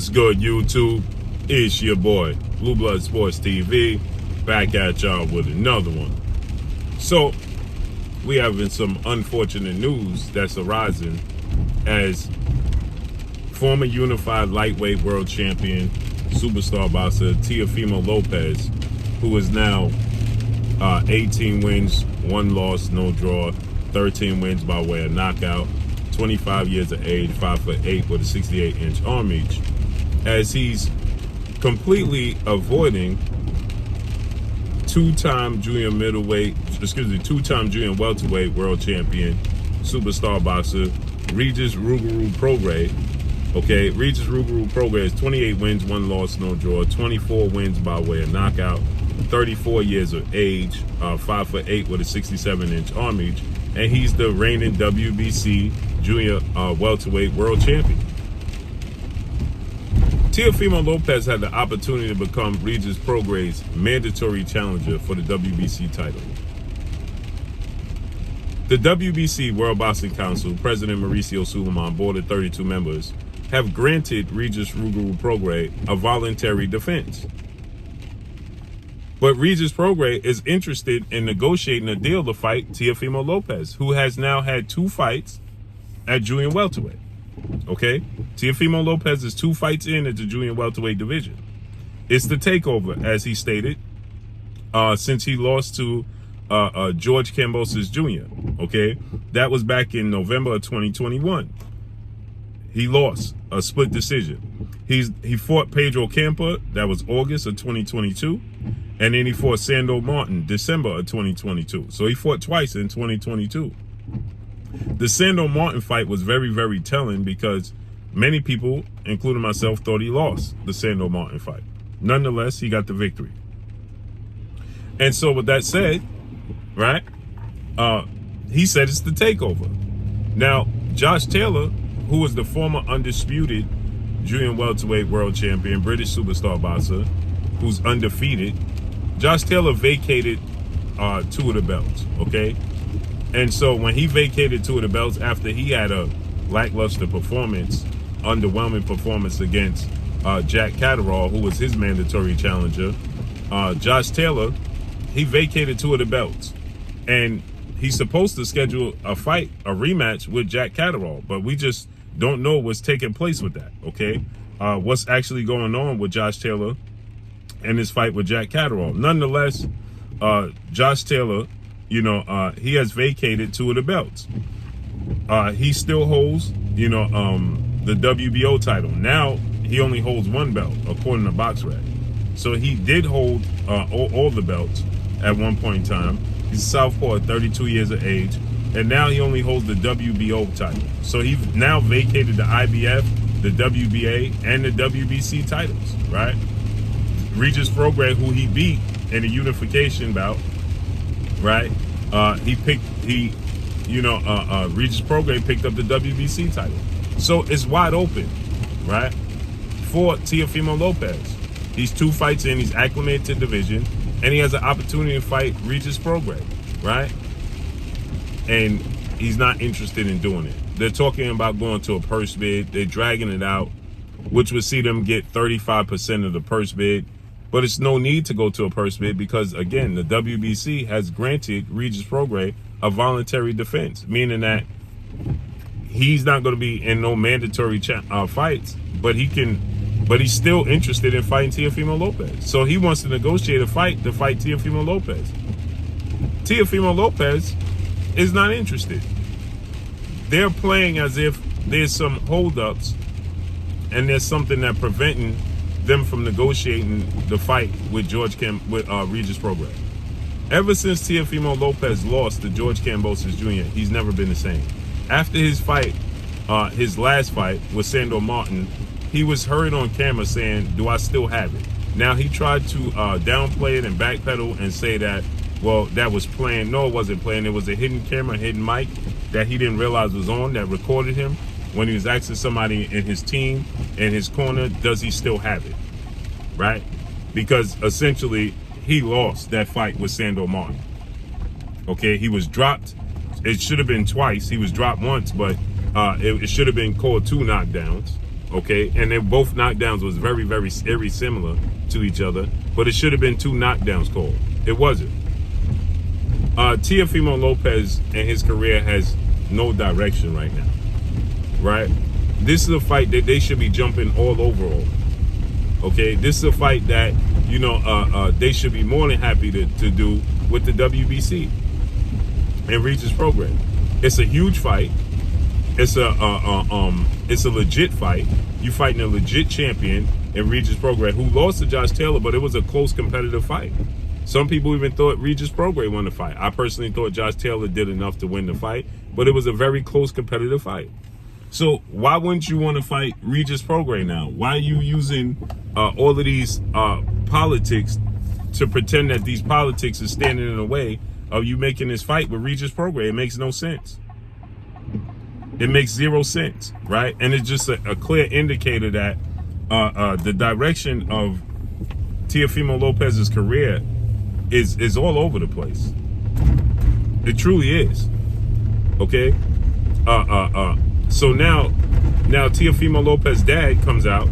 What's good, YouTube? It's your boy, Blue Blood Sports TV, back at y'all with another one. So, we having some unfortunate news that's arising as former unified lightweight world champion, superstar boxer Teofimo Lopez, who is now 18 wins, 1 loss, no draw, 13 wins by way of knockout, 25 years of age, 5'8" with a 68-inch arm reach, as he's completely avoiding two-time junior welterweight world champion, superstar boxer Regis Prograis. Okay, Regis Prograis is 28 wins, 1 loss, no draw, 24 wins by way of knockout, 34 years of age, 5'8" with a 67-inch arm reach, and he's the reigning WBC junior welterweight world champion. Teofimo Lopez had the opportunity to become Regis Prograis' mandatory challenger for the WBC title. The WBC World Boxing Council, President Mauricio Suleiman, board of 32 members, have granted Regis Prograis a voluntary defense. But Regis Prograis is interested in negotiating a deal to fight Teofimo Lopez, who has now had 2 fights at junior welterweight. Okay, Teofimo Lopez is 2 fights in at the junior welterweight division. It's the takeover, as he stated, since he lost to George Kambosos Jr. Okay, that was back in November of 2021. He lost a split decision. He fought Pedro Campa, that was August of 2022, and then he fought Sando Martin, December of 2022. So he fought twice in 2022. The Sando Martin fight was very, very telling because many people, including myself, thought he lost the Sando Martin fight. Nonetheless, he got the victory. And so with that said, right, he said it's the takeover. Now, Josh Taylor, who was the former undisputed junior welterweight world champion, British superstar boxer, who's undefeated, Josh Taylor vacated 2 of the belts, okay? And so when he vacated 2 of the belts after he had a lackluster performance, underwhelming performance against Jack Catterall, who was his mandatory challenger, Josh Taylor, he vacated 2 of the belts. And he's supposed to schedule a fight, a rematch with Jack Catterall, but we just don't know what's taking place with that, okay? What's actually going on with Josh Taylor and his fight with Jack Catterall. Nonetheless, Josh Taylor, he has vacated 2 of the belts. He still holds, the WBO title. Now, he only holds 1 belt, according to BoxRec. So he did hold all the belts at one point in time. He's a southpaw at 32 years of age. And now he only holds the WBO title. So he's now vacated the IBF, the WBA, and the WBC titles, right? Regis Prograis, who he beat in a unification bout, right? Regis Prograis picked up the WBC title. So it's wide open, right? For Teofimo Lopez. He's 2 fights in, he's acclimated to the division, and he has an opportunity to fight Regis Prograis, right? And he's not interested in doing it. They're talking about going to a purse bid. They're dragging it out, which would see them get 35% of the purse bid. But it's no need to go to a purse bid because, again, the WBC has granted Regis Prograis a voluntary defense, meaning that he's not going to be in no mandatory fights, but he's still interested in fighting Teofimo Lopez. So he wants to negotiate a fight to fight Teofimo Lopez. Teofimo Lopez is not interested. They're playing as if there's some holdups and there's something that preventing them from negotiating the fight with Regis Prograis. Ever since Teofimo Lopez lost to George Kambosos Jr., he's never been the same. After his fight, his last fight with Sando Martin, he was heard on camera saying, "Do I still have it?" Now he tried to downplay it and backpedal and say that, well, that was planned. No, it wasn't planned. It was a hidden camera, hidden mic that he didn't realize was on that recorded him when he was asking somebody in his team, in his corner, does he still have it, right? Because essentially he lost that fight with Sando Martin. Okay, he was dropped. It should have been twice. He was dropped once, but it should have been called 2 knockdowns. Okay, and then both knockdowns was very, very similar to each other, but it should have been 2 knockdowns called. It wasn't. Teofimo Lopez and his career has no direction right now, right? This is a fight that they should be jumping all over on. Okay, this is a fight that, you know, they should be more than happy to do with the WBC and Regis Prograis. It's a huge fight. It's a legit fight. You fighting a legit champion in Regis Prograis, who lost to Josh Taylor, but it was a close competitive fight. Some people even thought Regis Prograis won the fight. I personally thought Josh Taylor did enough to win the fight, but it was a very close competitive fight. So why wouldn't you want to fight Regis Prograis now? Why are you using all of these politics to pretend that these politics is standing in the way of you making this fight with Regis Prograis? It makes no sense. It makes 0 sense, right? And it's just a clear indicator that the direction of Teofimo Lopez's career is all over the place. It truly is. Okay? So now Teofimo Lopez's dad comes out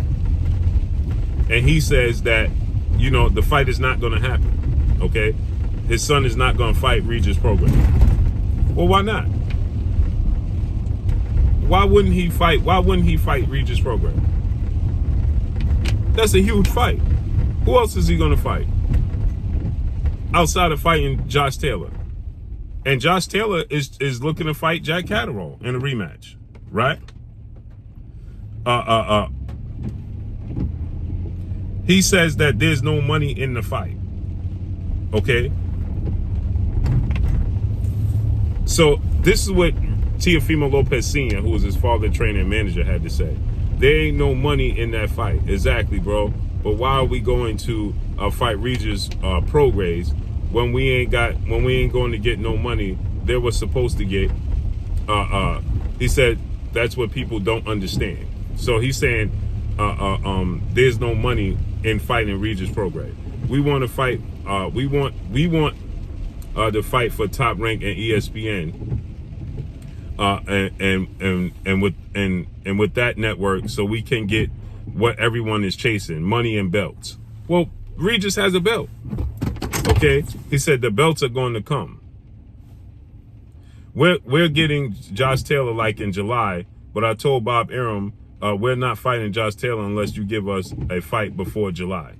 and he says that, you know, the fight is not going to happen. Okay? His son is not going to fight Regis Prograis. Well, why not? Why wouldn't he fight Regis Prograis? That's a huge fight. Who else is he going to fight outside of fighting Josh Taylor? And Josh Taylor is looking to fight Jack Catterall in a rematch, right? He says that there's no money in the fight. Okay? So this is what Teofimo Lopez Sr., who was his father, trainer, and manager, had to say. There ain't no money in that fight. Exactly, bro. But why are we going to fight Regis Prograis when we ain't going to get no money they were supposed to get? He said that's what people don't understand. So he's saying there's no money in fighting Regis Prograis. We want to fight. We want to fight for Top Rank and ESPN. And with that network, so we can get what everyone is chasing, money and belts. Well, Regis has a belt. Okay, he said the belts are going to come. We're getting Josh Taylor like in July, but I told Bob Arum we're not fighting Josh Taylor unless you give us a fight before July.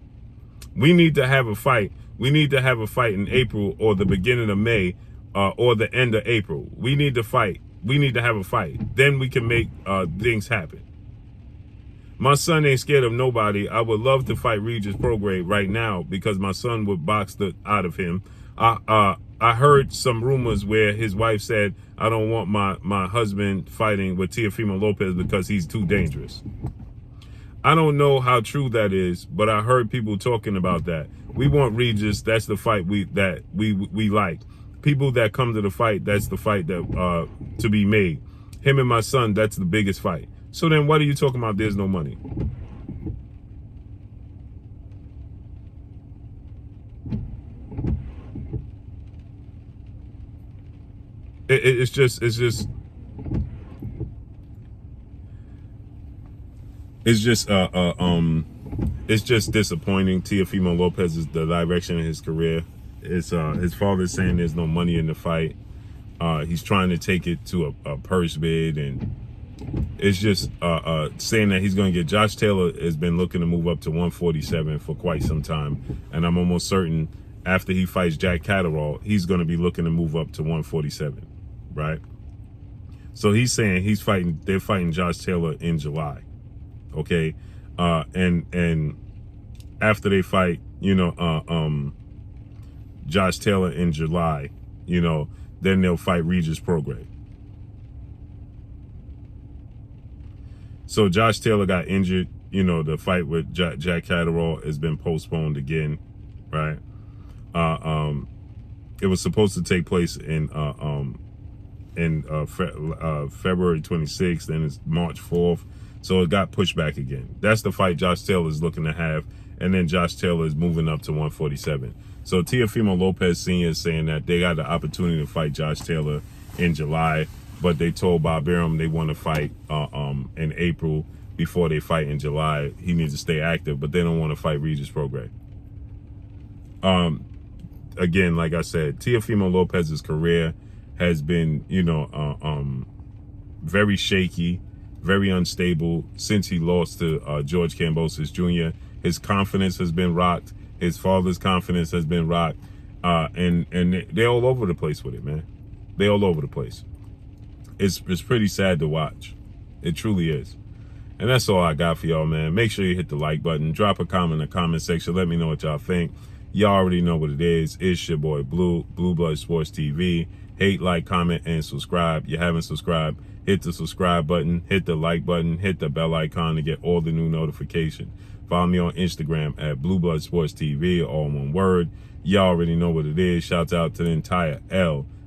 We need to have a fight. We need to have a fight in April or the beginning of May or the end of April. We need to fight. We need to have a fight. Then we can make things happen. My son ain't scared of nobody. I would love to fight Regis Prograis right now because my son would box the out of him. I heard some rumors where his wife said, I don't want my husband fighting with Teofimo Lopez because he's too dangerous. I don't know how true that is, but I heard people talking about that. We want Regis. That's the fight we like. People that come to the fight, that's the fight that to be made. Him and my son, that's the biggest fight. So then what are you talking about there's no money? It's just disappointing. Teofimo Lopez is the direction of his career. It's his father's saying there's no money in the fight. He's trying to take it to a purse bid, and it's just saying that he's going to get. Josh Taylor has been looking to move up to 147 for quite some time, and I'm almost certain after he fights Jack Catterall, he's going to be looking to move up to 147, right? So he's saying they're fighting Josh Taylor in July, okay, and after they fight, Josh Taylor in July, then they'll fight Regis Prograis. So Josh Taylor got injured. The fight with Jack Catterall has been postponed again, right? It was supposed to take place in February 26th, and it's March 4th. So it got pushed back again. That's the fight Josh Taylor is looking to have. And then Josh Taylor is moving up to 147. So Teofimo Lopez Sr. is saying that they got the opportunity to fight Josh Taylor in July, but they told Bob Arum they want to fight in April before they fight in July. He needs to stay active, but they don't want to fight Regis Prograis. Again, like I said, Teofimo Lopez's career has been, very shaky, very unstable since he lost to George Kambosos Jr. His confidence has been rocked. His father's confidence has been rocked. And they're all over the place with it, man. They're all over the place. It's pretty sad to watch. It truly is. And that's all I got for y'all, man. Make sure you hit the like button. Drop a comment in the comment section. Let me know what y'all think. Y'all already know what it is. It's your boy Blue Blood Sports TV. Hate, like, comment, and subscribe. You haven't subscribed, hit the subscribe button, hit the like button, hit the bell icon to get all the new notifications. Follow me on Instagram at Blue Blood Sports TV, all one word. Y'all already know what it is. Shouts out to the entire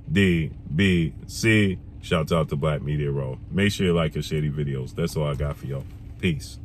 LDBC. Shouts out to Black Media Row. Make sure you like and share these videos. That's all I got for y'all. Peace.